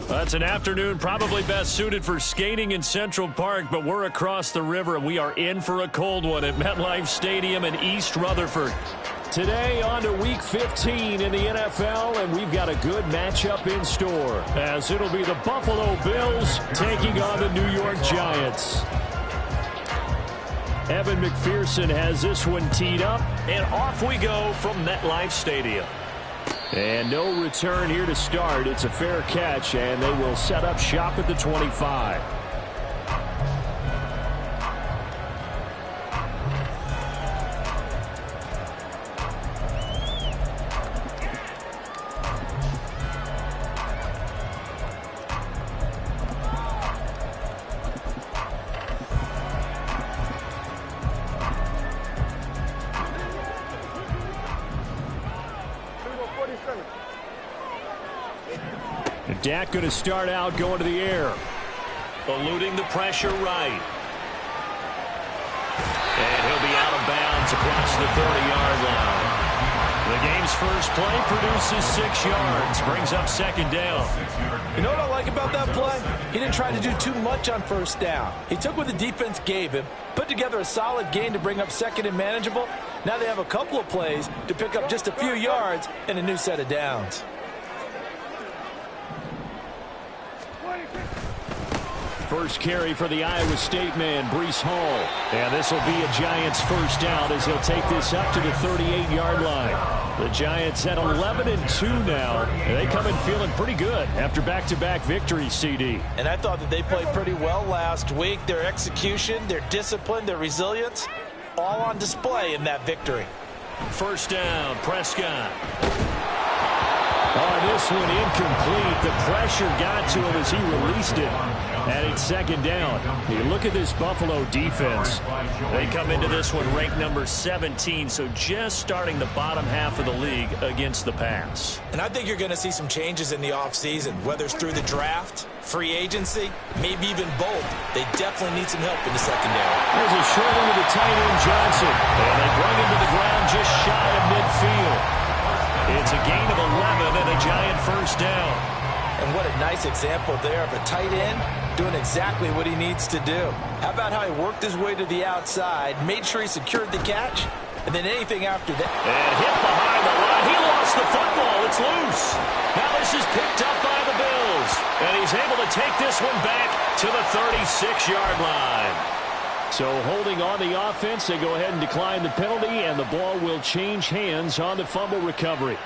That's an afternoon probably best suited for skating in Central Park, but we're across the river, and we are in for a cold one at MetLife Stadium in East Rutherford. Today on to Week 15 in the NFL, and we've got a good matchup in store, as it'll be the Buffalo Bills taking on the New York Giants. Evan McPherson has this one teed up, and off we go from MetLife Stadium. And no return here to start. It's a fair catch, and they will set up shop at the 25. Dak going to start out going to the air. Eluding the pressure right. And he'll be out of bounds across the 30-yard line. The game's first play produces 6 yards. Brings up second down. You know what I like about that play? He didn't try to do too much on first down. He took what the defense gave him, put together a solid gain to bring up second and manageable. Now they have a couple of plays to pick up just a few yards and a new set of downs. First carry for the Iowa State man, Breece Hall. And this will be a Giants first down as he'll take this up to the 38-yard line. The Giants at 11-2 now. And they come in feeling pretty good after back-to-back victories, CD. And I thought that they played pretty well last week. Their execution, their discipline, their resilience, all on display in that victory. First down, Prescott. Oh, this one incomplete. The pressure got to him as he released it. And it's second down. You look at this Buffalo defense. They come into this one ranked number 17, so just starting the bottom half of the league against the pass. And I think you're going to see some changes in the offseason, whether it's through the draft, free agency, maybe even both. They definitely need some help in the secondary. There's a short one to the tight end, Johnson. And they bring him to the ground just shy of midfield. It's a gain of 11 and a Giant first down. And what a nice example there of a tight end doing exactly what he needs to do. How about how he worked his way to the outside, made sure he secured the catch, and then anything after that. And hit behind the line. He lost the football. It's loose. Now this is picked up by the Bills. And he's able to take this one back to the 36-yard line. So holding on the offense, they go ahead and decline the penalty, and the ball will change hands on the fumble recovery.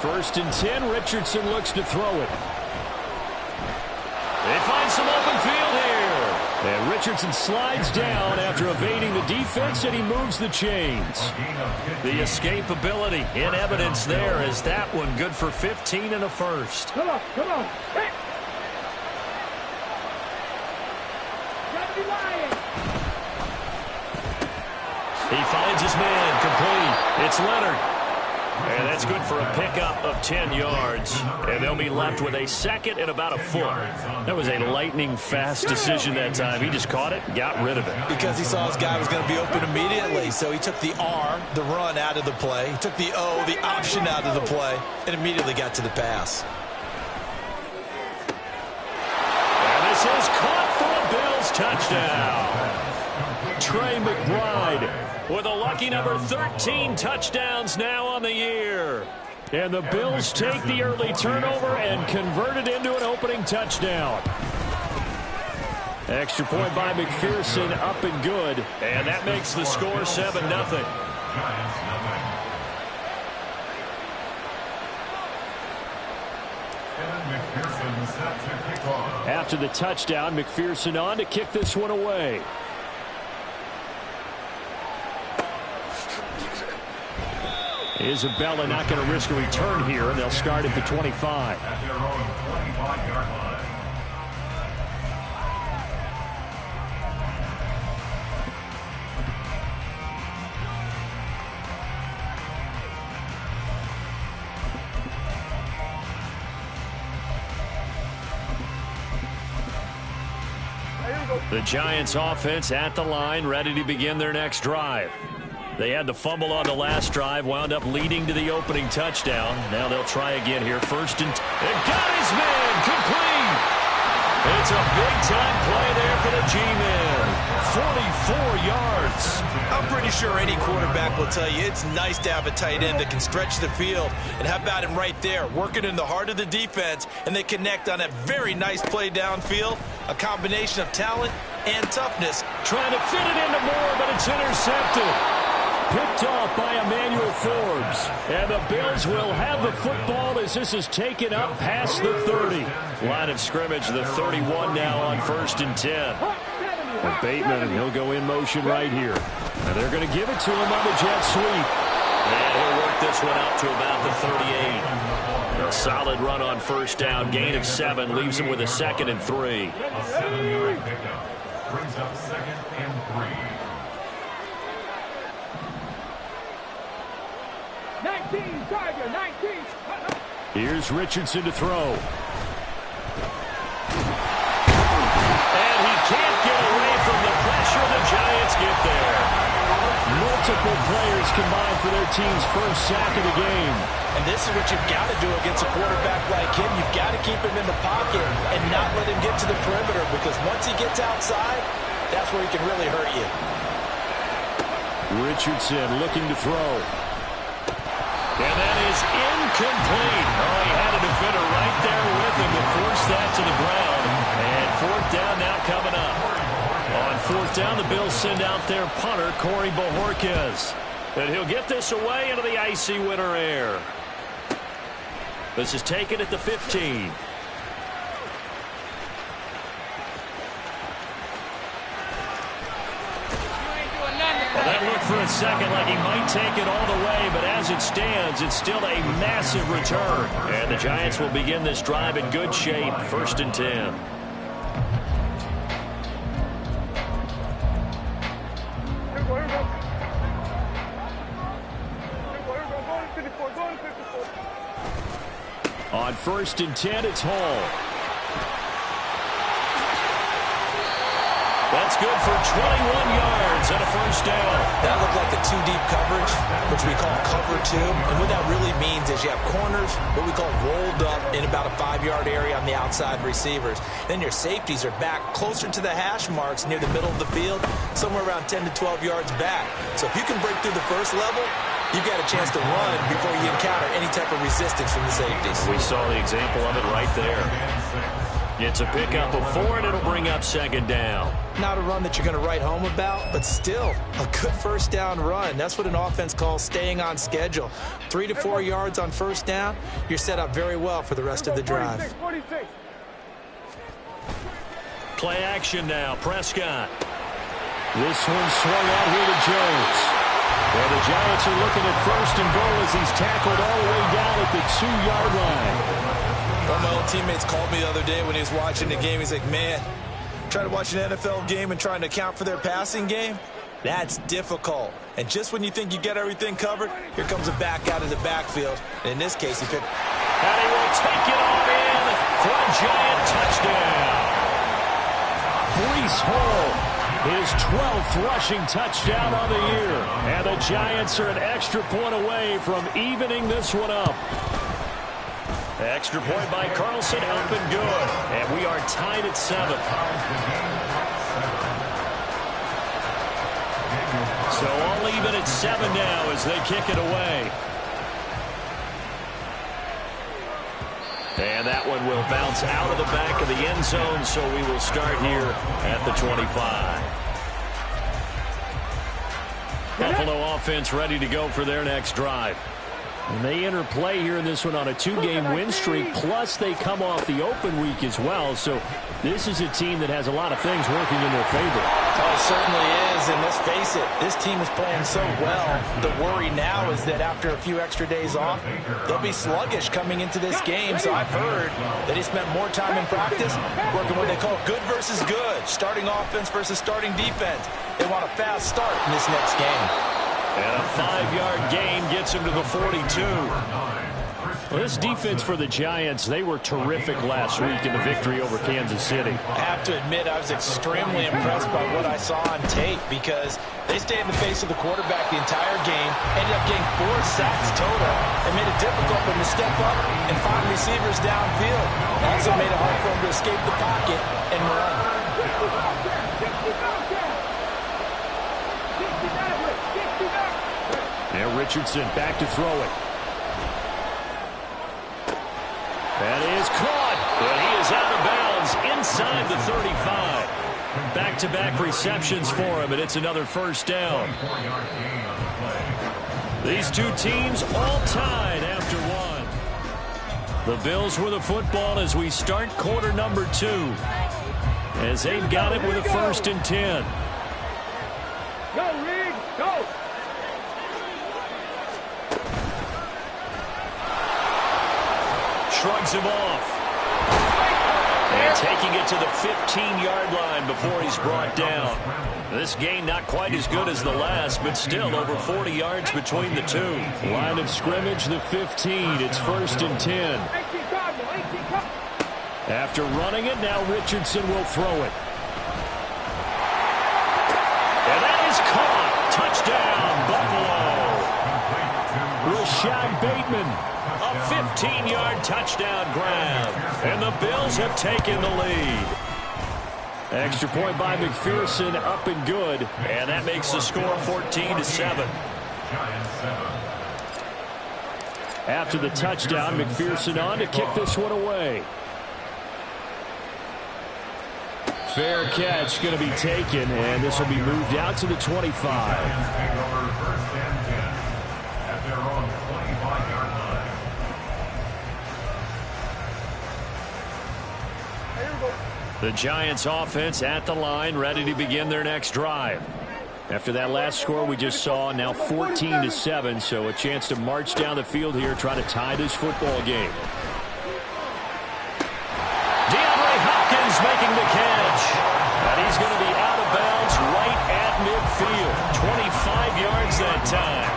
First and 10, Richardson looks to throw it. They find some open field here. And Richardson slides down after evading the defense, and he moves the chains. The escapability in evidence there as that one good for 15 and a first. Come on. Hey. He finds his man complete. It's Leonard. And that's good for a pickup of 10 yards. And they'll be left with a second and about a foot. That was a lightning-fast decision that time. He just caught it, got rid of it. Because he saw his guy was going to be open immediately. So he took the R, the run, out of the play. He took the O, the option, out of the play, and immediately got to the pass. And this is caught for a Bills touchdown. Trey McBride with a lucky number 13 touchdowns now on the year. And the Bills take the early turnover and convert it into an opening touchdown. Extra point by McPherson, up and good. And that makes the score 7-0. After the touchdown, McPherson on to kick this one away. Isabella not going to risk a return here, and they'll start at the 25. At their own 25-yard line. The Giants offense at the line, ready to begin their next drive. They had the fumble on the last drive, wound up leading to the opening touchdown. Now they'll try again here. First and it got his man complete. It's a big-time play there for the G-Men. 44 yards. I'm pretty sure any quarterback will tell you it's nice to have a tight end that can stretch the field. And how about him right there, working in the heart of the defense, and they connect on a very nice play downfield. A combination of talent and toughness. Trying to fit it into Moore, but it's intercepted. Picked off by Emmanuel Forbes. And the Bills will have the football as this is taken up past the 30. Line of scrimmage, the 31 now on 1st and 10. And Bateman, he'll go in motion right here. And they're going to give it to him on the jet sweep. And he'll work this one out to about the 38. A solid run on first down. Gain of 7 leaves him with a 2nd and 3. Brings up 2nd and 3. 19, Tiger, 19. Here's Richardson to throw. And he can't get away from the pressure. The Giants get there. Multiple players combined for their team's first sack of the game. And this is what you've got to do against a quarterback like him. You've got to keep him in the pocket and not let him get to the perimeter, because once he gets outside, that's where he can really hurt you. Richardson looking to throw. And that is incomplete. Oh, he had a defender right there with him to force that to the ground. And 4th down now coming up. On 4th down, the Bills send out their punter, Corey Bojorquez. And he'll get this away into the icy winter air. This is taken at the 15. Well, that looked for a second like he might take it all the way, but as it stands, it's still a massive return. And the Giants will begin this drive in good shape, 1st and 10. On 1st and 10, it's Hall. That's good for 21 yards and a first down. That looked like a 2-deep coverage, which we call cover 2. And what that really means is you have corners, what we call rolled up in about a 5-yard area on the outside receivers. Then your safeties are back closer to the hash marks near the middle of the field, somewhere around 10 to 12 yards back. So if you can break through the first level, you've got a chance to run before you encounter any type of resistance from the safeties. We saw the example of it right there. It's a pickup of 4, and it'll bring up 2nd down. Not a run that you're going to write home about, but still a good first down run. That's what an offense calls staying on schedule. 3 to 4 yards on first down, you're set up very well for the rest of the drive. 46. Play action now, Prescott. This one swung out here to Jones. Well, the Giants are looking at 1st and goal as he's tackled all the way down at the 2-yard line. One of my old teammates called me the other day when he was watching the game. He's like, man, trying to watch an NFL game and trying to account for their passing game, that's difficult. And just when you think you get everything covered, here comes a back out of the backfield. And in this case, he picked. And he will take it on in for a Giant touchdown. Breece Hall, his 12th rushing touchdown on the year. And the Giants are an extra point away from evening this one up. Extra point by Carlson, up and good. And we are tied at 7. So all even at 7 now as they kick it away. And that one will bounce out of the back of the end zone, so we will start here at the 25. Buffalo offense ready to go for their next drive. And they enter play here in this one on a 2-game win streak, plus they come off the open week as well. So this is a team that has a lot of things working in their favor. Oh, it certainly is, and let's face it, this team is playing so well. The worry now is that after a few extra days off, they'll be sluggish coming into this game. So I've heard that he spent more time in practice working what they call good versus good, starting offense versus starting defense. They want a fast start in this next game. And a 5-yard gain gets him to the 42. Well, this defense for the Giants, they were terrific last week in the victory over Kansas City. I have to admit, I was extremely impressed by what I saw on tape because they stayed in the face of the quarterback the entire game, ended up getting 4 sacks total, and made it difficult for him to step up and find receivers downfield. Also made it hard for him to escape the pocket and run. Now Richardson back to throw it. That is caught, but he is out of bounds inside the 35. Back-to-back receptions for him, and it's another first down. These two teams all tied after one. The Bills with the football as we start quarter number 2. As they've got it with a 1st and 10. Go, Reed, go! Shrugs him off. And taking it to the 15-yard line before he's brought down. This gain not quite as good as the last, but still over 40 yards between the two. Line of scrimmage, the 15. It's 1st and 10. After running it, now Richardson will throw it. And that is caught. Touchdown, Buffalo. Rashad Bateman. A 15-yard touchdown grab. And the Bills have taken the lead. Extra point by McPherson, up and good. And that makes the score 14-7. After the touchdown, McPherson on to kick this one away. Fair catch going to be taken, and this will be moved out to the 25. The Giants offense at the line, ready to begin their next drive. After that last score we just saw, now 14-7, so a chance to march down the field here, try to tie this football game. Hopkins making the catch. And he's going to be out of bounds right at midfield. 25 yards that time.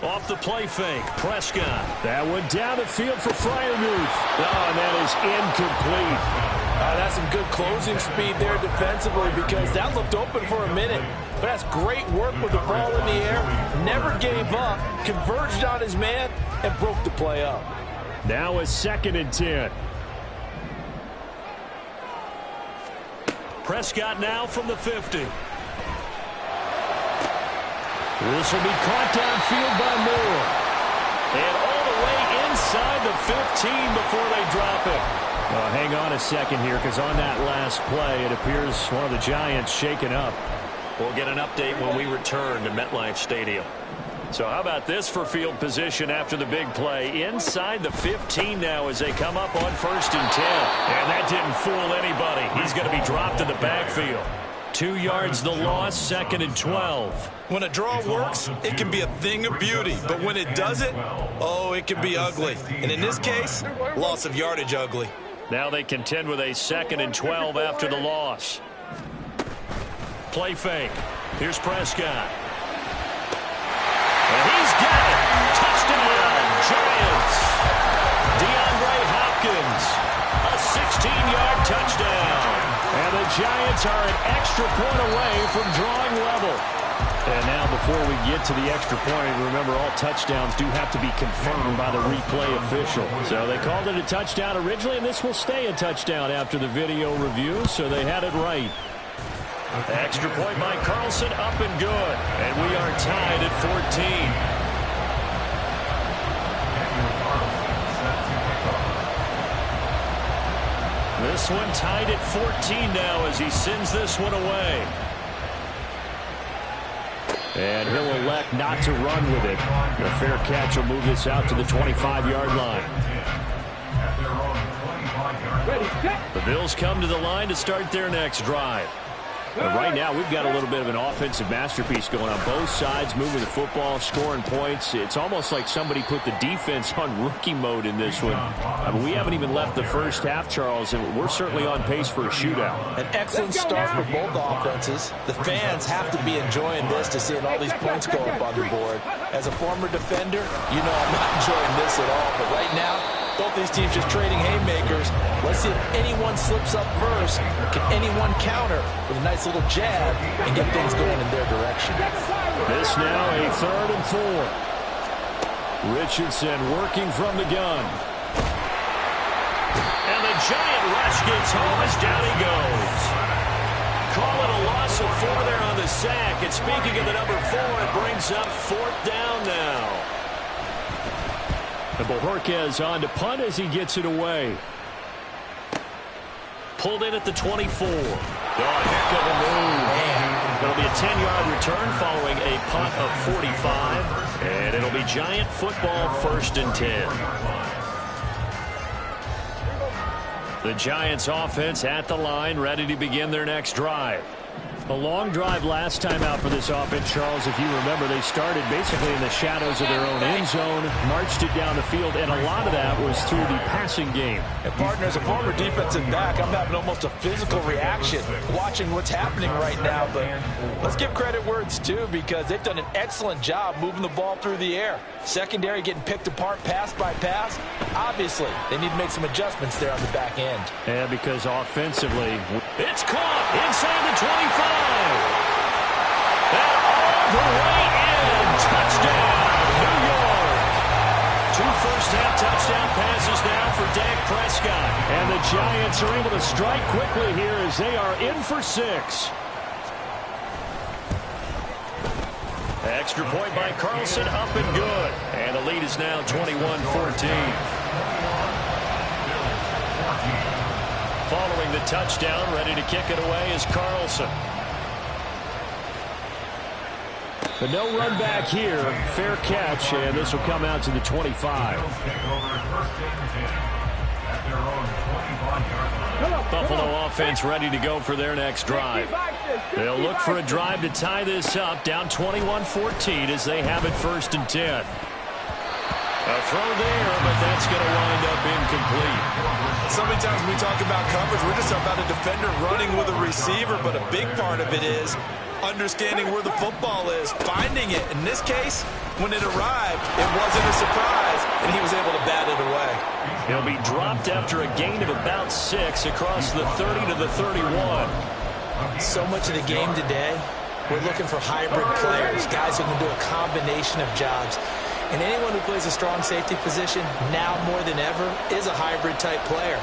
Off the play fake, Prescott. That one down the field for Freiermuth. Oh, and that is incomplete. That's some good closing speed there defensively because that looked open for a minute. But that's great work with the ball in the air. Never gave up, converged on his man, and broke the play up. Now a 2nd and 10. Prescott now from the 50. This will be caught downfield by Moore. And all the way inside the 15 before they drop it. Well, hang on a second here, because on that last play, it appears one of the Giants shaken up. We'll get an update when we return to MetLife Stadium. So how about this for field position after the big play? Inside the 15 now as they come up on 1st and 10. And that didn't fool anybody. He's going to be dropped in the backfield. 2 yards the loss, 2nd and 12. When a draw works, it can be a thing of beauty. But when it doesn't, oh, it can be ugly. And in this case, loss of yardage ugly. Now they contend with a 2nd and 12 after the loss. Play fake. Here's Prescott. And he's got it. Touchdown, Giants. DeAndre Hopkins. A 16-yard touchdown. And the Giants are an extra point away from drawing level. And now before we get to the extra point, remember all touchdowns do have to be confirmed by the replay official. So they called it a touchdown originally, and this will stay a touchdown after the video review, so they had it right. Extra point by Carlson, up and good. And we are tied at 14. This one tied at 14 now as he sends this one away. And he'll elect not to run with it. A fair catch will move this out to the 25-yard line. The Bills come to the line to start their next drive. But right now, we've got a little bit of an offensive masterpiece going on both sides, moving the football, scoring points. It's almost like somebody put the defense on rookie mode in this one. I mean, we haven't even left the first half, Charles, and we're certainly on pace for a shootout. An excellent start for both offenses. The fans have to be enjoying this to seeing all these points go up on the board. As a former defender, you know I'm not enjoying this at all. But right now, both these teams just trading haymakers. Let's see if anyone slips up first. Can anyone counter with a nice little jab and get things going in their direction? This now a 3rd and 4. Richardson working from the gun. And the giant rush gets home as down he goes. Call it a loss of 4 there on the sack. And speaking of the number 4, it brings up 4th down now. And Bojorquez on to punt as he gets it away. Pulled in at the 24. Oh, heck of a move. Man. It'll be a 10-yard return following a punt of 45. And it'll be Giant football 1st and 10. The Giants offense at the line, ready to begin their next drive. A long drive last time out for this offense, Charles. If you remember, they started basically in the shadows of their own end zone, marched it down the field, and a lot of that was through the passing game. And, partner, as a former defensive back, I'm having almost a physical reaction watching what's happening right now. But let's give credit where it's due, because they've done an excellent job moving the ball through the air. Secondary getting picked apart pass by pass. Obviously, they need to make some adjustments there on the back end. Yeah, because offensively, it's caught inside the 25. And all the way in. Touchdown, New York. 2 first-half touchdown passes now for Dak Prescott. And the Giants are able to strike quickly here as they are in for 6. Extra point by Carlson, up and good. And the lead is now 21-14. Following the touchdown, ready to kick it away is Carlson. But no run back here. Fair catch, and this will come out to the 25. Buffalo offense ready to go for their next drive. They'll look for a drive to tie this up, down 21-14 as they have it 1st and 10. A throw there, but that's going to wind up incomplete. So many times when we talk about coverage, we're just talking about a defender running with a receiver, but a big part of it is understanding where the football is, finding it. In this case, when it arrived, it wasn't a surprise, and he was able to bat it away. He'll be dropped after a gain of about 6 across the 30 to the 31. So much of the game today, we're looking for hybrid players, guys who can do a combination of jobs. And anyone who plays a strong safety position, now more than ever, is a hybrid-type player.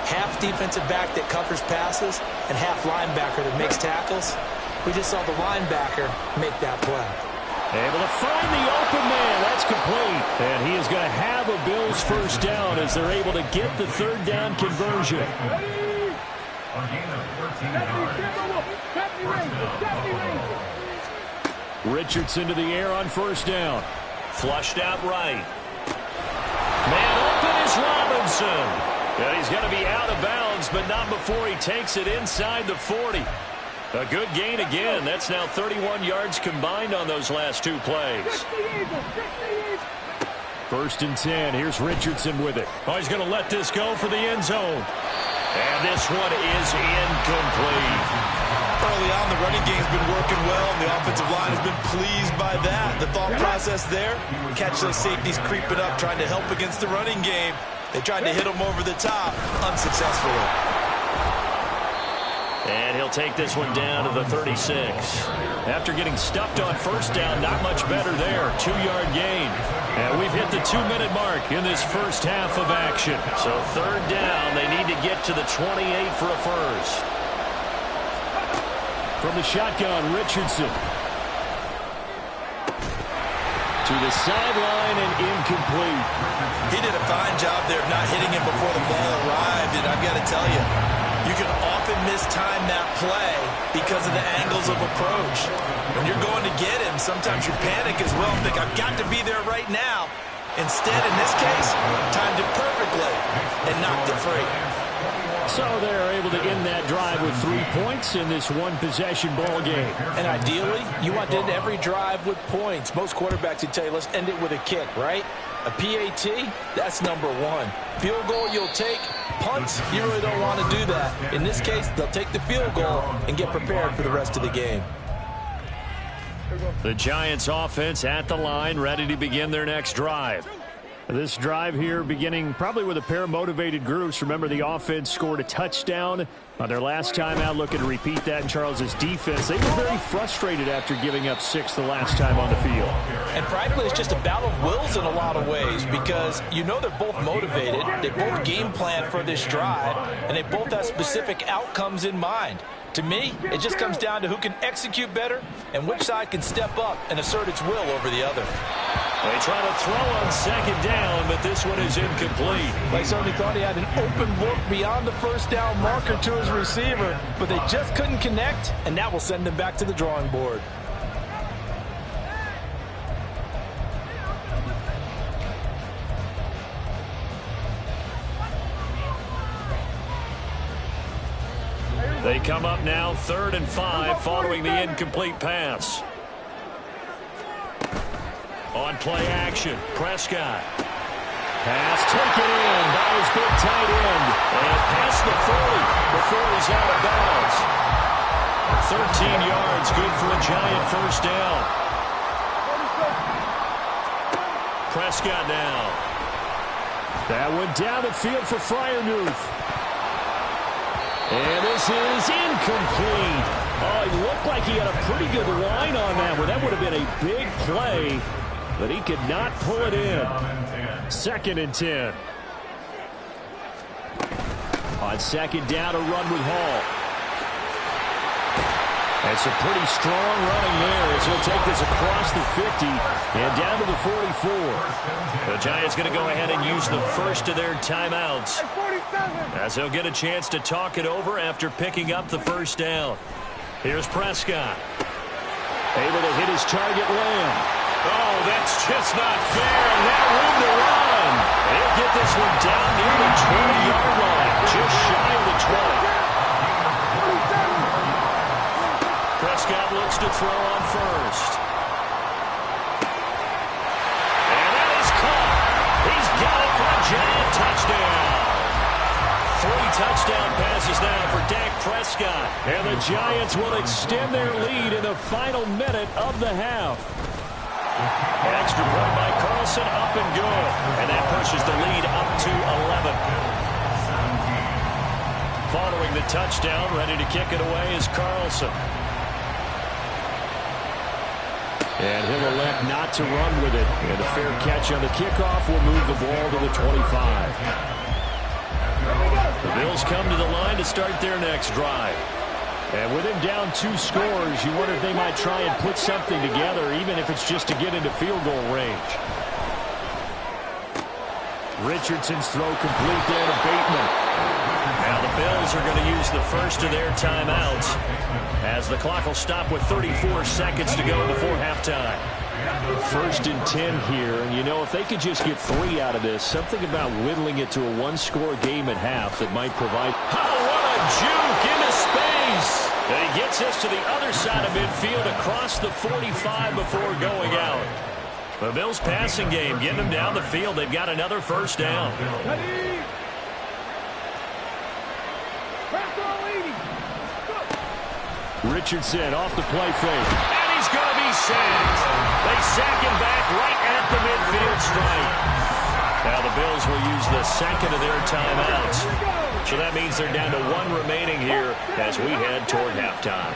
Half defensive back that covers passes, and half linebacker that makes tackles. We just saw the linebacker make that play. Able to find the open man. That's complete. And he is going to have a Bills 1st down as they're able to get the 3rd down conversion. Richardson to the air on 1st down. Flushed out right. Man open is Robinson. And he's going to be out of bounds, but not before he takes it inside the 40. A good gain again. That's now 31 yards combined on those last 2 plays. 1st and 10. Here's Richardson with it. Oh, he's going to let this go for the end zone. And this one is incomplete. Early on, the running game's been working well, and the offensive line has been pleased by that. The thought process there, catch those safeties creeping up, trying to help against the running game. They tried to hit them over the top, unsuccessfully. And he'll take this one down to the 36. After getting stuffed on 1st down, not much better there. 2-yard gain. And we've hit the 2-minute mark in this 1st half of action. So 3rd down, they need to get to the 28 for a 1st. From the shotgun, Richardson. To the sideline and incomplete. He did a fine job there of not hitting him before the ball arrived, and I've got to tell you, you can often mistime that play because of the angles of approach. When you're going to get him, sometimes you panic as well and think, I've got to be there right now. Instead, in this case, timed it perfectly and knocked it free. So they're able to end that drive with 3 points in this one-possession ball game. And ideally, you want to end every drive with points. Most quarterbacks would tell you, let's end it with a kick, right? A PAT, that's number one. Field goal you'll take. Punts, you really don't want to do that. In this case, they'll take the field goal and get prepared for the rest of the game. The Giants offense at the line, ready to begin their next drive. This drive here beginning probably with a pair of motivated groups. Remember, the offense scored a touchdown on their last time out, looking to repeat that in Charles's defense. They were very frustrated after giving up 6 the last time on the field. And frankly, it's just a battle of wills in a lot of ways because you know they're both motivated. They both game plan for this drive, and they both have specific outcomes in mind. To me, it just comes down to who can execute better and which side can step up and assert its will over the other. They try to throw on second down, but this one is incomplete. They certainly thought he had an open look beyond the first down marker to his receiver, but they just couldn't connect, and that will send them back to the drawing board. They come up now 3rd and 5 following the incomplete pass. On play action, Prescott. Pass taken in by his big tight end. And past the 40 before he's out of bounds. 13 yards, good for a Giant first down. Prescott now. That one down the field for Freiermuth. And this is incomplete. Oh, he looked like he had a pretty good line on that one. That would have been a big play, but he could not pull it in. 2nd and 10. On second down, a run with Hall. That's a pretty strong running there as he'll take this across the 50 and down to the 44. The Giants going to go ahead and use the first of their timeouts as they'll get a chance to talk it over after picking up the first down. Here's Prescott. Able to hit his target Lamb. Oh, that's just not fair. And that room to run. They'll get this one down near the 20-yard line, just shy of the 20. Prescott looks to throw on first. And that is caught. He's got it for a Giant touchdown. 3 touchdown passes now for Dak Prescott. And the Giants will extend their lead in the final minute of the half. Extra point by Carlson, up and good. And that pushes the lead up to 11. Following the touchdown, ready to kick it away is Carlson. And he'll elect not to run with it. And a fair catch on the kickoff will move the ball to the 25. The Bills come to the line to start their next drive. And with him down 2 scores, you wonder if they might try and put something together, even if it's just to get into field goal range. Richardson's throw complete there to Bateman. Now the Bills are going to use the first of their timeouts as the clock will stop with 34 seconds to go before halftime. 1st and 10 here, and you know, if they could just get 3 out of this, something about whittling it to a 1-score game at half that might provide. Oh, what a juke into space! And he gets us to the other side of midfield across the 45 before going out. The Bills passing game, getting them down the field. They've got another first down. Richardson off the play fake. And he's going to be sacked. They sack him back right at the midfield stripe. Now the Bills will use the second of their timeouts. So that means they're down to 1 remaining here as we head toward halftime.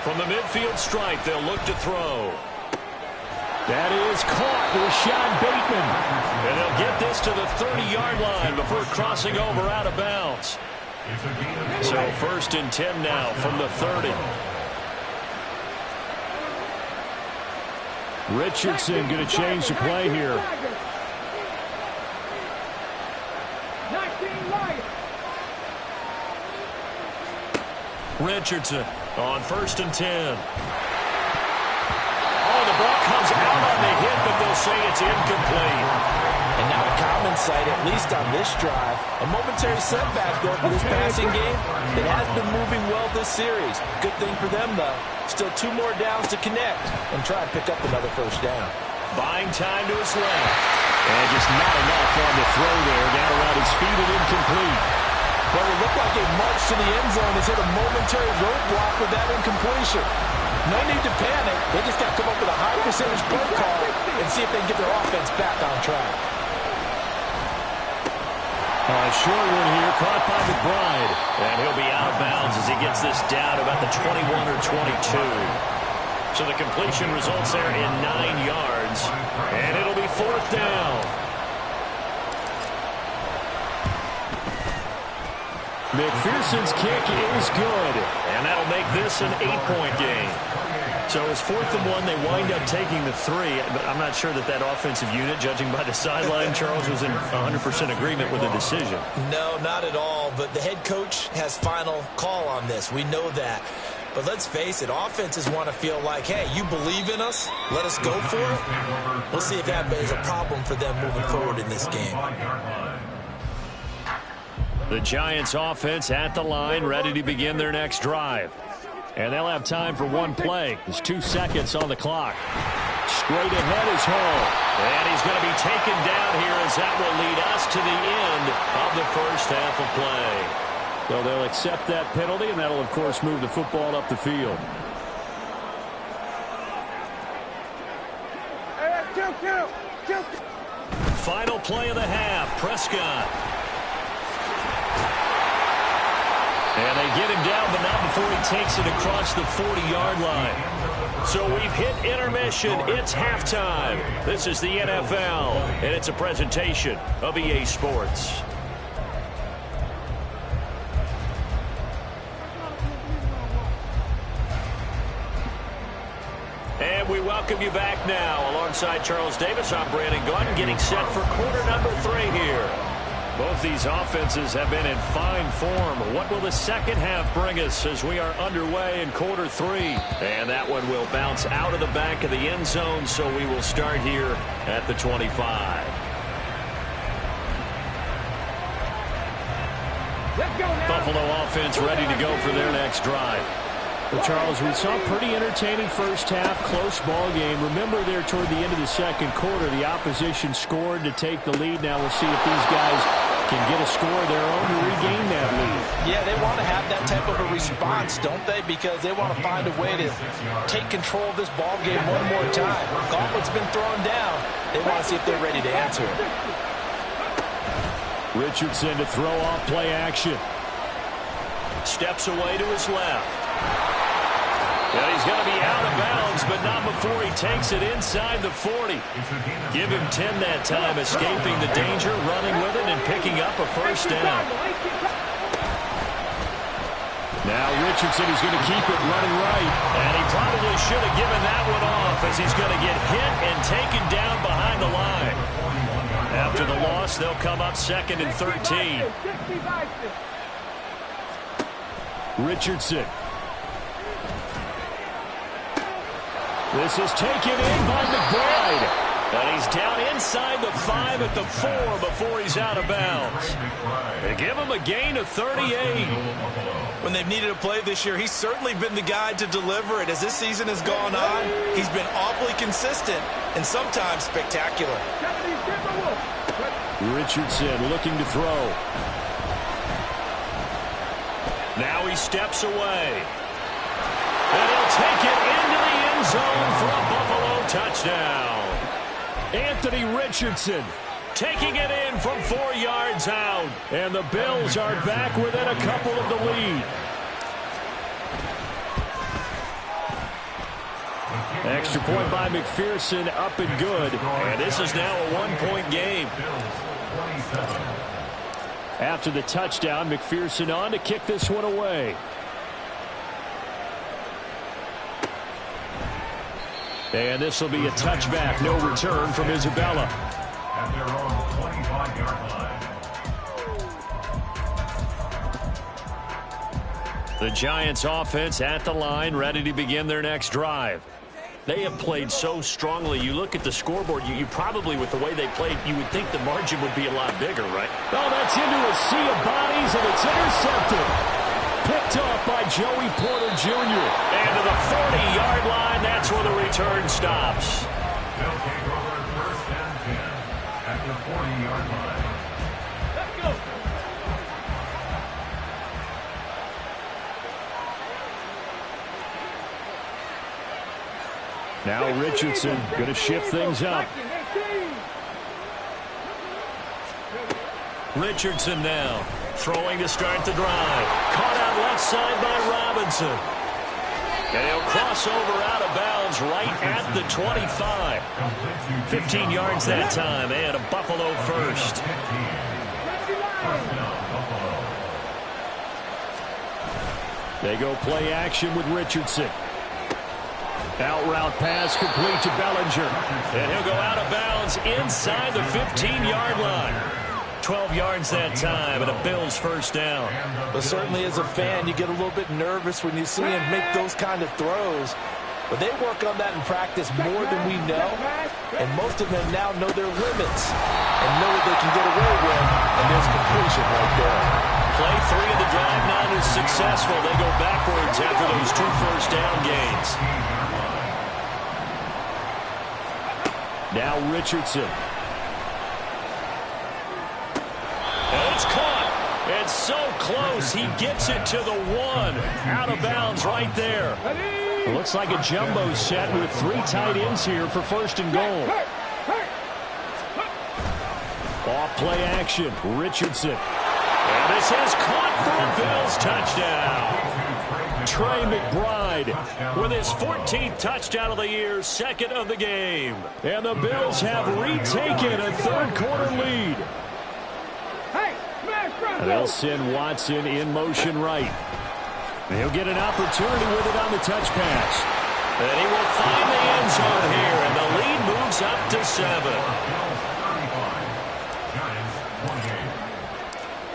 From the midfield stripe, they'll look to throw. That is caught with Rashad Bateman. And they'll get this to the 30-yard line before crossing over out of bounds. So 1st and 10 now from the 30. Richardson going to change the play here. Richardson on 1st and 10. Oh, the ball comes out on the hit, but they'll say it's incomplete. And not a common sight, at least on this drive. A momentary setback, though, for this passing game. It has been moving well this series. Good thing for them, though. Still 2 more downs to connect and try and pick up another first down. Buying time to his left. And just not enough on the throw there. Got around his feet and incomplete. Well, it looked like a march to the end zone has hit a momentary roadblock with that incompletion. No need to panic. They just got to come up with a high percentage play call and see if they can get their offense back on track. A short one here, caught by McBride. And he'll be out of bounds as he gets this down about the 21 or 22. So the completion results there in 9 yards. And it'll be 4th down. McPherson's kick is good. And that'll make this an 8-point game. So it's 4th and 1. They wind up taking the 3. But I'm not sure that that offensive unit, judging by the sideline, Charles, was in 100% agreement with the decision. No, not at all. But the head coach has final call on this. We know that. But let's face it, offenses want to feel like, hey, you believe in us, let us go for it. We'll see if that is a problem for them moving forward in this game. The Giants offense at the line, ready to begin their next drive. And they'll have time for one play. There's 2 seconds on the clock. Straight ahead is Hall. And he's going to be taken down here as that will lead us to the end of the first half of play. So they'll accept that penalty, and that'll, of course, move the football up the field. Final play of the half, Prescott. And they get him down, but not before he takes it across the 40-yard line. So we've hit intermission. It's halftime. This is the NFL, and it's a presentation of EA Sports. And we welcome you back now. Alongside Charles Davis, I'm Brandon Gordon, getting set for quarter number 3 here. Both these offenses have been in fine form. What will the second half bring us as we are underway in quarter 3? And that one will bounce out of the back of the end zone, so we will start here at the 25. Buffalo offense ready to go for their next drive. Well, Charles, we saw a pretty entertaining first half, close ball game. Remember there toward the end of the second quarter, the opposition scored to take the lead. Now we'll see if these guys can get a score of their own to regain that lead. Yeah, they want to have that type of a response, don't they? Because they want to find a way to take control of this ball game one more time. Gauntlet's been thrown down. They want to see if they're ready to answer it. Richardson to throw off play action. Steps away to his left. And he's going to be out of bounds, but not before he takes it inside the 40. Give him 10 that time, escaping the danger, running with it, and picking up a first down. Now Richardson is going to keep it running right. And he probably should have given that one off as he's going to get hit and taken down behind the line. After the loss, they'll come up 2nd and 13. Richardson. This is taken in by McBride. And he's down inside the 5 at the 4 before he's out of bounds. They give him a gain of 38. When they've needed a play this year, he's certainly been the guy to deliver it. As this season has gone on, he's been awfully consistent and sometimes spectacular. Richardson looking to throw. Now he steps away. And he'll take it into the end zone for a Buffalo touchdown. Anthony Richardson taking it in from 4 yards out. And the Bills are back within a couple of the lead. Extra point by McPherson, up and good. And this is now a 1-point game. After the touchdown, McPherson on to kick this one away. And this will be a touchback. No return from Isabella. At their own 25-yard line. The Giants offense at the line, ready to begin their next drive. They have played so strongly. You look at the scoreboard, you probably, with the way they played, you would think the margin would be a lot bigger, right? Oh, that's into a sea of bodies, and it's intercepted. Picked off by Joey Porter Jr. And to the 40-yard line, that's where the return stops. They'll take over first and 10 at the 40-yard line. Let's go. Now Richardson going to shift things up. Richardson now throwing to start the drive. Caught out left side by Robinson. And he'll cross over out of bounds right at the 25. 15 yards that time and a Buffalo first. They go play action with Richardson. Out route pass complete to Bellinger. And he'll go out of bounds inside the 15-yard line. 12 yards that time and a Bills first down. But certainly as a fan, you get a little bit nervous when you see him make those kind of throws. But they work on that in practice more than we know. And most of them now know their limits and know what they can get away with. And there's completion right there. Play 3 of the drive not as successful. They go backwards after those 2 first down gains. Now Richardson. And it's caught. It's so close. He gets it to the 1. Out of bounds right there. It looks like a jumbo set with 3 tight ends here for first and goal. Off play action. Richardson. And this is caught for a Bills touchdown. Trey McBride with his 14th touchdown of the year, 2nd of the game. And the Bills have retaken a third-quarter lead. They'll send Watson in motion right. He'll get an opportunity with it on the touch pass. And he will find the end zone here, and the lead moves up to 7.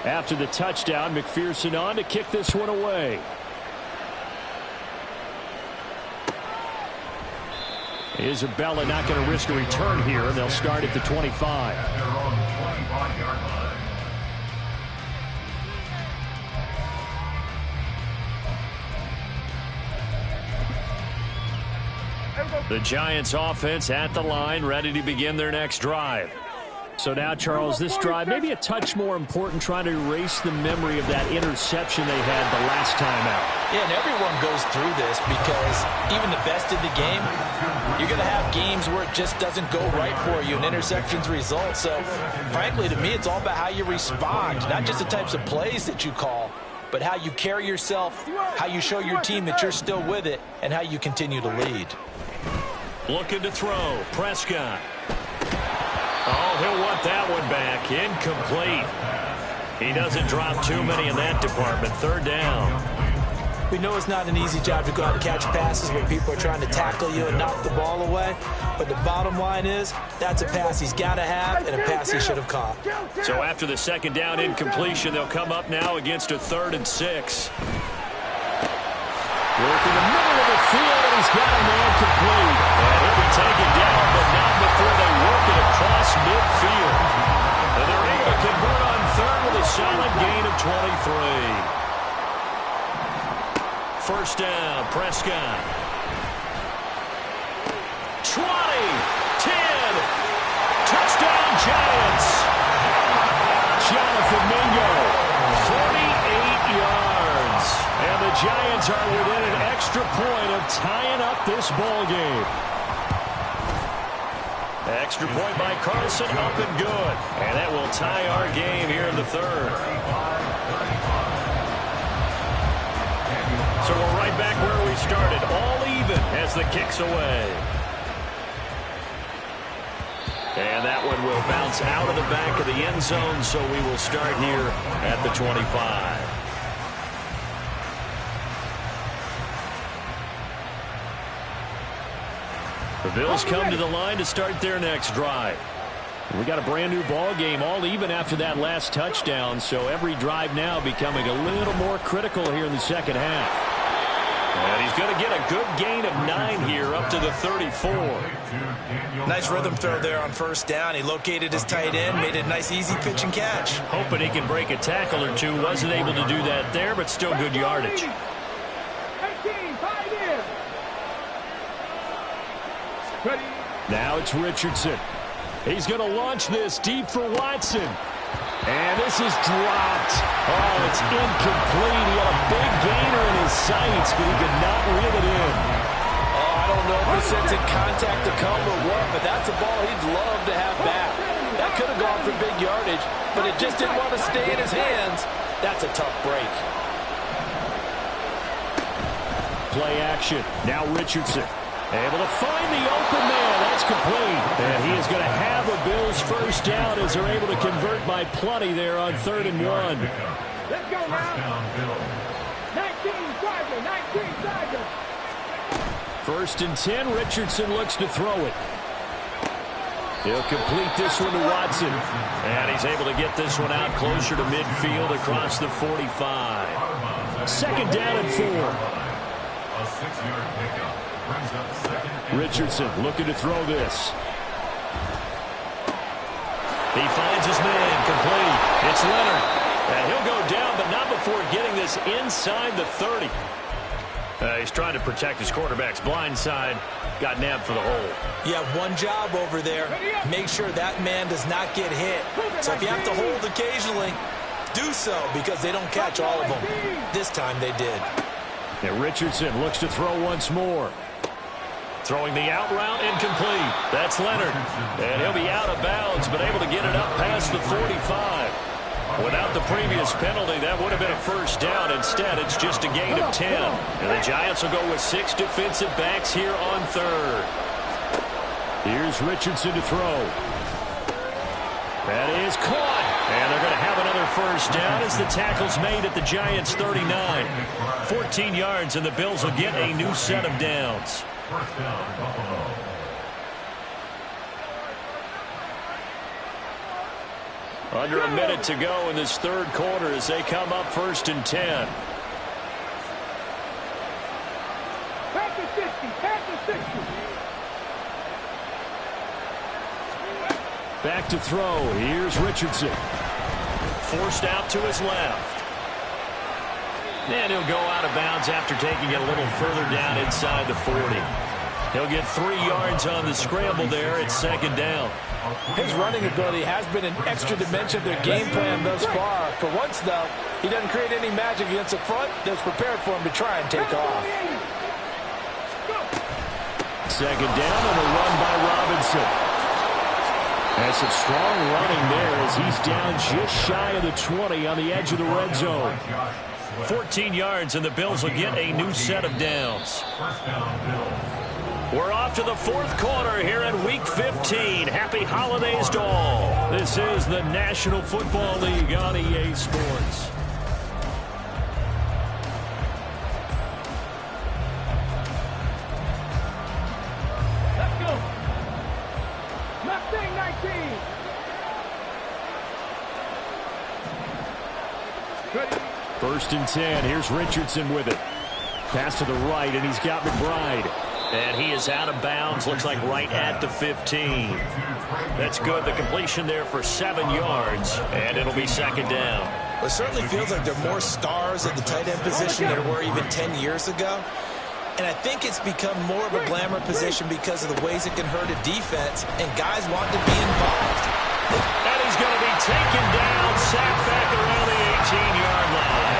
After the touchdown, McPherson on to kick this one away. Isabella not going to risk a return here, and they'll start at the 25. The Giants offense at the line, ready to begin their next drive. So now, Charles, this drive maybe a touch more important, trying to erase the memory of that interception they had the last time out. Yeah, and everyone goes through this because even the best in the game, you're going to have games where it just doesn't go right for you and interceptions result. So, frankly, to me, it's all about how you respond, not just the types of plays that you call, but how you carry yourself, how you show your team that you're still with it, and how you continue to lead. Looking to throw. Prescott. Oh, he'll want that one back. Incomplete. He doesn't drop too many in that department. 3rd down. We know it's not an easy job to go out and catch passes when people are trying to tackle you and knock the ball away. But the bottom line is, that's a pass he's got to have and a pass he should have caught. So after the 2nd down incompletion, they'll come up now against a 3rd and 6. Work in the middle of the field, and he's got a man complete. And he'll be taken down, but not before they work it across midfield. And they're able to convert on 3rd with a solid gain of 23. First down, Prescott. 20, 10, touchdown Giants. Jonathan Mingo. 48 yards. And the Giants are within an extra point of tying up this ball game. Extra point by Carlson, up and good. And that will tie our game here in the 3rd. So we're right back where we started, all even as the kick's away. And that one will bounce out of the back of the end zone, so we will start here at the 25. The Bills come to the line to start their next drive. We got a brand new ball game, all even after that last touchdown, so every drive now becoming a little more critical here in the second half. And he's going to get a good gain of 9 here up to the 34. Nice rhythm throw there on first down. He located his tight end, made it a nice easy pitch and catch. Hoping he can break a tackle or two. Wasn't able to do that there, but still good yardage. 18, 5 in. Ready. Now it's Richardson. He's going to launch this deep for Watson. And this is dropped. Oh, it's incomplete. He had a big gainer in his sights, but he could not reel it in. Oh, I don't know if he sensing contact to come or what, but that's a ball he'd love to have back. That could have gone for big yardage, but it just didn't want to stay in his hands. That's a tough break. Play action. Now Richardson. Able to find the open man. That's complete. And he is going to have a Bills first down as they're able to convert by plenty there on 3rd and 1. Let's go now. 19 Tiger, 19 Tiger. 1st and 10. Richardson looks to throw it. He'll complete this one to Watson. And he's able to get this one out closer to midfield across the 45. 2nd down and 4. A 6-yard pickup. Brings up 2nd. Richardson looking to throw this. He finds his man, complete. It's Leonard. And he'll go down, but not before getting this inside the 30. He's trying to protect his quarterback's blind side. Got nabbed for the hole. You have one job over there. Make sure that man does not get hit. So if you have to hold occasionally, do so because they don't catch all of them. This time they did. And Richardson looks to throw once more. Throwing the out route, incomplete. That's Leonard. And he'll be out of bounds, but able to get it up past the 45. Without the previous penalty, that would have been a first down. Instead, it's just a gain of 10. And the Giants will go with 6 defensive backs here on 3rd. Here's Richardson to throw. That is caught. And they're going to have another first down as the tackle's made at the Giants' 39. 14 yards, and the Bills will get a new set of downs. First down, Buffalo. Under a minute to go in this 3rd quarter as they come up 1st and 10. Back to 60, back to 60. Back to throw. Here's Richardson. Forced out to his left. And he'll go out of bounds after taking it a little further down inside the 40. He'll get 3 yards on the scramble there. It's 2nd down. His running ability has been an extra dimension of their game plan thus far. For once, though, he doesn't create any magic against the front that's prepared for him to try and take off. 2nd down and a run by Robinson. That's some strong running there as he's down just shy of the 20 on the edge of the red zone. 14 yards, and the Bills will get a new set of downs. First down, Bills. We're off to the 4th quarter here in Week 15. Happy holidays to all. This is the National Football League on EA Sports. Let's go. Mustang 19. Ready. 1st and 10. Here's Richardson with it. Pass to the right, and he's got McBride. And he is out of bounds. Looks like right at the 15. That's good. The completion there for 7 yards. And it'll be 2nd down. It certainly feels like there are more stars at the tight end position than there were even 10 years ago. And I think it's become more of a glamour position because of the ways it can hurt a defense, and guys want to be involved. And he's going to be taken down, sacked back around the 18-yard line.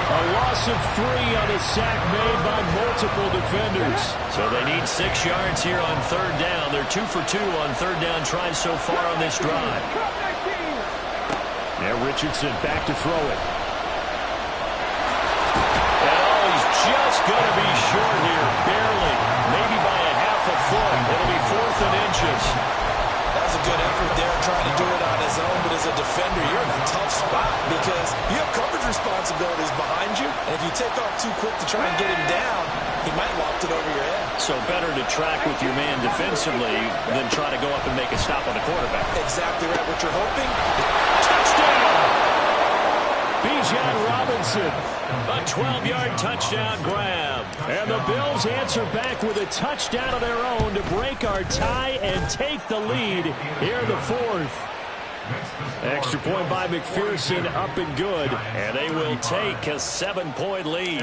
A loss of 3 on a sack made by multiple defenders. So they need 6 yards here on 3rd down. They're 2 for 2 on 3rd down tries so far on this drive. Now Richardson back to throw it. And he's just going to be short here, barely, maybe by a half a foot. It'll be 4th and inches. That was a good effort there, trying to do it on his own, but as a defender, you're in a tough spot because you have coverage responsibilities behind you, and if you take off too quick to try and get him down, he might loft it over your head. So better to track with your man defensively than try to go up and make a stop on the quarterback. Exactly right. What you're hoping? Touchdown! Bijan Robinson. A 12-yard touchdown grab. And the Bills answer back with a touchdown of their own to break our tie and take the lead here in the fourth. Extra point by McPherson, up and good. And they will take a 7-point lead.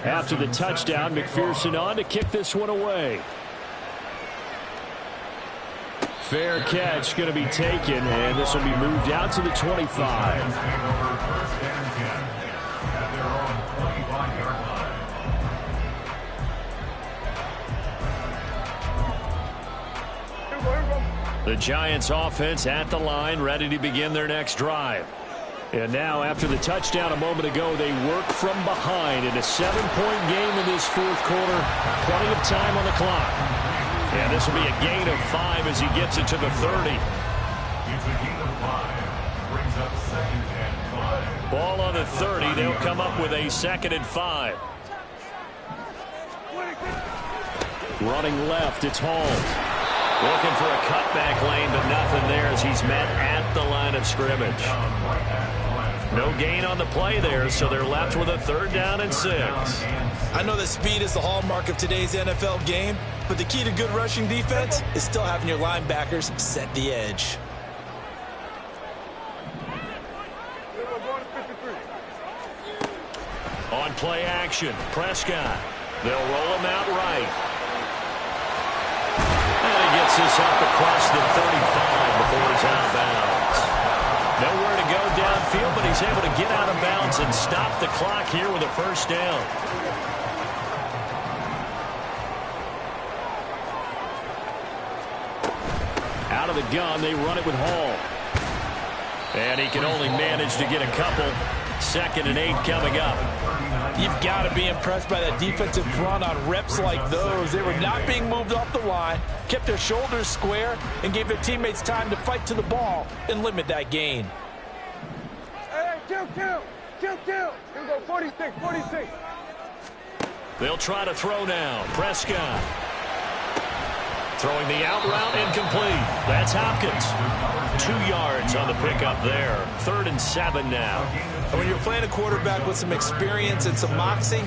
After the touchdown, McPherson on to kick this one away. Fair catch going to be taken, and this will be moved out to the 25. The Giants offense at the line, ready to begin their next drive. And now, after the touchdown a moment ago, they work from behind in a 7-point game in this fourth quarter. Plenty of time on the clock. And this will be a gain of 5 as he gets it to the 30. It's a gain of 5. Brings up 2nd and 5. Ball on the 30. They'll come up with a 2nd and 5. Running left, it's Hall. Looking for a cutback lane, but nothing there as he's met at the line of scrimmage. No gain on the play there, so they're left with a 3rd down and 6. I know that speed is the hallmark of today's NFL game, but the key to good rushing defense is still having your linebackers set the edge. On play action, Prescott. They'll roll him out right. And he gets this up across the 35 before he's out of bounds. Nowhere to go downfield, but he's able to get out of bounds and stop the clock here with a 1st down. Out of the gun, they run it with Hall. And he can only manage to get a couple. 2nd and 8 coming up. You've got to be impressed by that defensive front on reps like those. They were not being moved off the line, kept their shoulders square, and gave their teammates time to fight to the ball and limit that gain. Hey, kill. Here we go, 46. They'll try to throw now. Prescott. Throwing the out route incomplete. That's Hopkins. 2 yards on the pickup there. 3rd and 7 now. And when you're playing a quarterback with some experience and some moxie,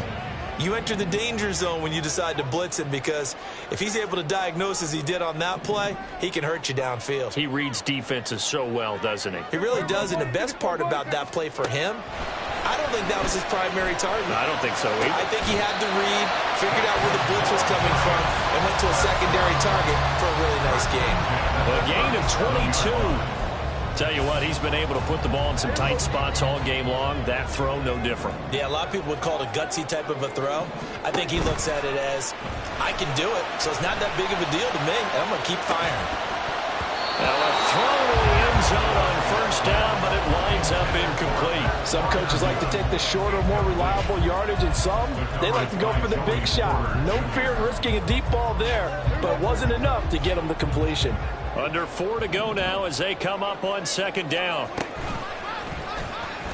you enter the danger zone when you decide to blitz him, because if he's able to diagnose as he did on that play, he can hurt you downfield. He reads defenses so well, doesn't he? He really does, and the best part about that play for him, I don't think that was his primary target. I don't think so either. I think he had the read, figured out where the blitz was coming from, and went to a secondary target for a really nice gain. A gain of 22. Tell you what, he's been able to put the ball in some tight spots all game long. That throw, no different. Yeah, a lot of people would call it a gutsy type of a throw. I think he looks at it as, I can do it, so it's not that big of a deal to me, and I'm going to keep firing. Now a throw to the end zone on 1st down, but it winds up incomplete. Some coaches like to take the shorter, more reliable yardage, and some, they like to go for the big shot. No fear in risking a deep ball there, but it wasn't enough to get them the completion. Under 4 to go now as they come up on 2nd down.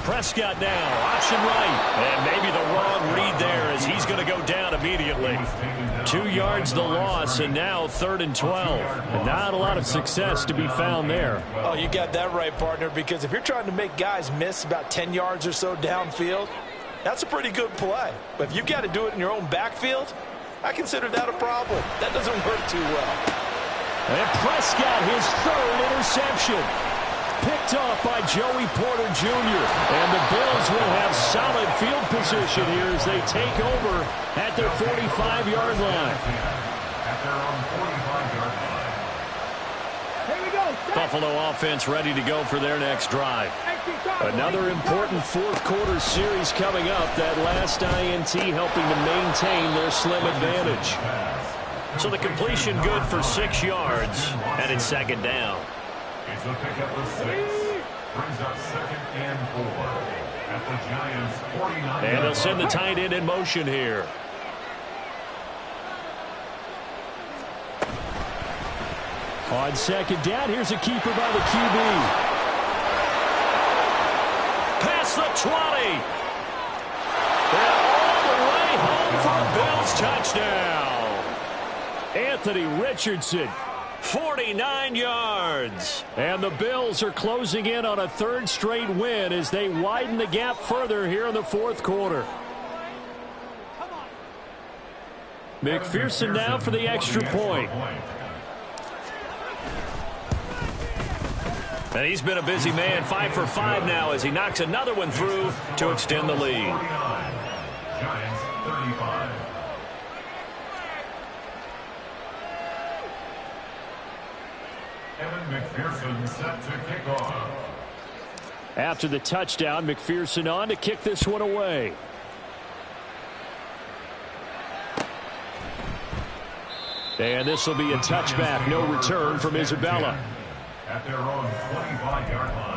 Prescott now, option right. And maybe the wrong read there as he's going to go down immediately. 2 yards the loss, and now 3rd and 12. And not a lot of success to be found there. Oh, you got that right, partner, because if you're trying to make guys miss about 10 yards or so downfield, that's a pretty good play. But if you've got to do it in your own backfield, I consider that a problem. That doesn't work too well. And Prescott, his 3rd interception. Picked off by Joey Porter Jr. And the Bills will have solid field position here as they take over at their 45-yard line. At their own 45-yard line. Here we go. Buffalo offense ready to go for their next drive. Another important fourth quarter series coming up. That last INT helping to maintain their slim advantage. So the completion good for 6 yards, and it's 2nd down. It's a pickup of 6. Brings up 2nd and 4. At the Giants' 49. And they'll send the tight end in motion here. On 2nd down, here's a keeper by the QB. Past the 20. And all the way home for a Bills touchdown. Anthony Richardson 49 yards. And the Bills are closing in on a third straight win as they widen the gap further here in the fourth quarter. McPherson now for the extra point. And he's been a busy man, 5 for 5 now as he knocks another one through to extend the lead. Giants 35. Evan McPherson set to kick off. After the touchdown, McPherson on to kick this one away. And this will be a touchback, no return from Isabella. At their own 25-yard line.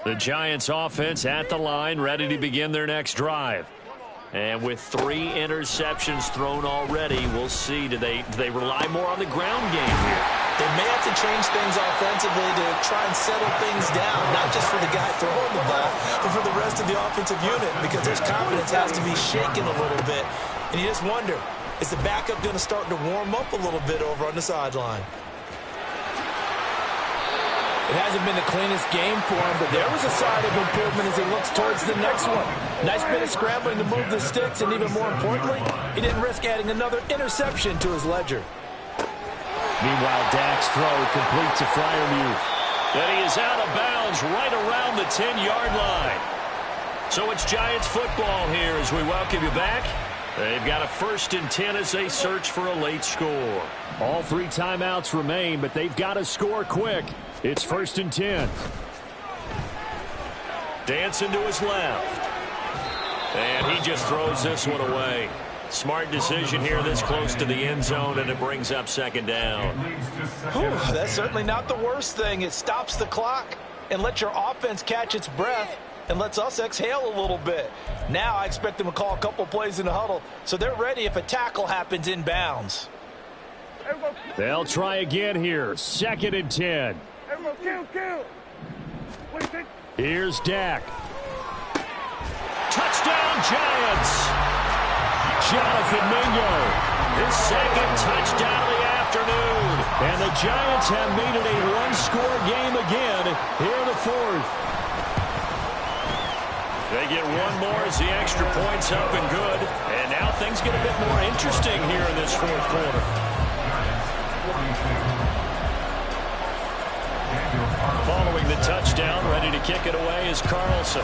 The Giants offense at the line, ready to begin their next drive. And with 3 interceptions thrown already, we'll see. Do they rely more on the ground game here? They may have to change things offensively to try and settle things down, not just for the guy throwing the ball, but for the rest of the offensive unit, because their confidence has to be shaken a little bit. And you just wonder, is the backup going to start to warm up a little bit over on the sideline? It hasn't been the cleanest game for him, but there was a sign of improvement as he looks towards the next one. Nice bit of scrambling to move the sticks, and even more importantly, he didn't risk adding another interception to his ledger. Meanwhile, Dak's throw complete to Freiermuth. And he is out of bounds right around the 10-yard line. So it's Giants football here as we welcome you back. They've got a 1st and 10 as they search for a late score. All 3 timeouts remain, but they've got to score quick. It's 1st and 10. Dancing to his left. And he just throws this one away. Smart decision here this close to the end zone, and it brings up 2nd down. Whew, that's certainly not the worst thing. It stops the clock and lets your offense catch its breath and lets us exhale a little bit. Now I expect them to call a couple plays in the huddle so they're ready if a tackle happens in bounds. They'll try again here. 2nd and 10. Here's Dak. Touchdown, Giants! Jonathan Mingo. His 2nd touchdown of the afternoon. And the Giants have made it a 1-score game again here in the 4th. They get one more as the extra point's up and good. And now things get a bit more interesting here in this 4th quarter. Following the touchdown, ready to kick it away is Carlson.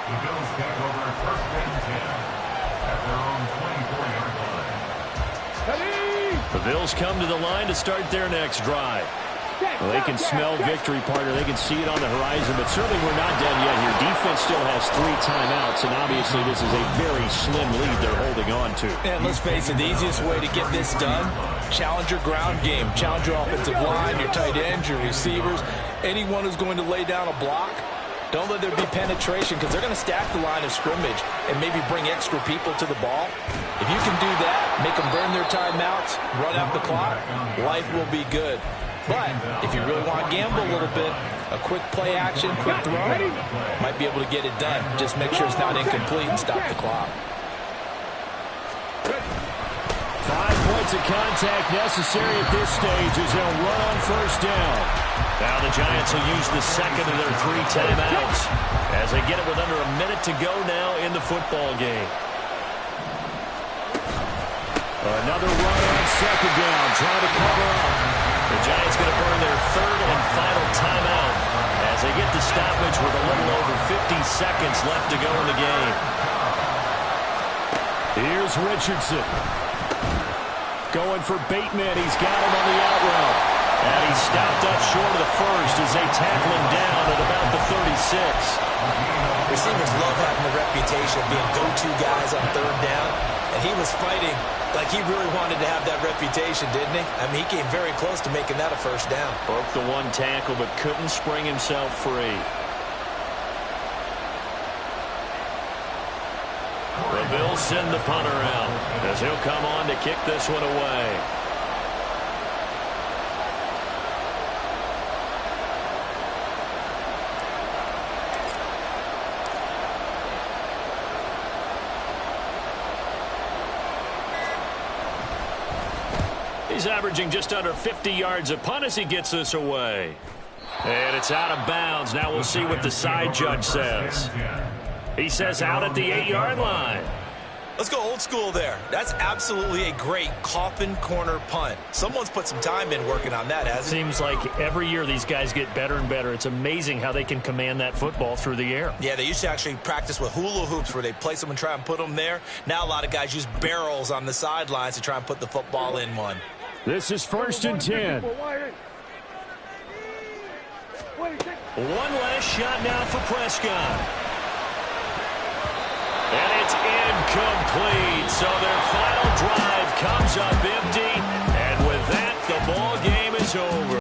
The Bills take over 1st and 10 at their own 24-yard line. The Bills come to the line to start their next drive. Well, they can smell victory, partner. They can see it on the horizon, but certainly we're not done yet here. Defense still has 3 timeouts, and obviously this is a very slim lead they're holding on to. And let's face it, the easiest way to get this done, challenge your ground game. Challenge your offensive line, your tight ends, your receivers, anyone who's going to lay down a block. Don't let there be penetration because they're going to stack the line of scrimmage and maybe bring extra people to the ball. If you can do that, make them burn their timeouts, run out the clock, life will be good. But if you really want to gamble a little bit, a quick play action, quick throw, might be able to get it done. Just make sure it's not incomplete and stop the clock. 5 points of contact necessary at this stage as they'll run on 1st down. Now the Giants will use the 2nd of their 3 timeouts as they get it with under a minute to go now in the football game. Another run on 2nd down, trying to cover up. The Giants going to burn their 3rd and final timeout as they get the stoppage with a little over 50 seconds left to go in the game. Here's Richardson. Going for Bateman. He's got him on the out route. And he's stopped up short of the 1st as they tackle him down at about the 36. Receivers love having the reputation of being go-to guys on 3rd down. And he was fighting like he really wanted to have that reputation, didn't he? I mean, he came very close to making that a first down. Broke the one tackle, but couldn't spring himself free. The Bills send the punter out as he'll come on to kick this one away. He's averaging just under 50 yards a punt as he gets this away. And it's out of bounds. Now we'll see what the side judge says. He says out at the 8-yard line. Let's go old school there. That's absolutely a great coffin corner punt. Someone's put some time in working on that, hasn't he? Seems like every year these guys get better and better. It's amazing how they can command that football through the air. Yeah, they used to actually practice with hula hoops where they place them and try and put them there. Now a lot of guys use barrels on the sidelines to try and put the football in one. This is 1st and 10. One last shot now for Prescott. And it's incomplete. So their final drive comes up empty. And with that, the ball game is over.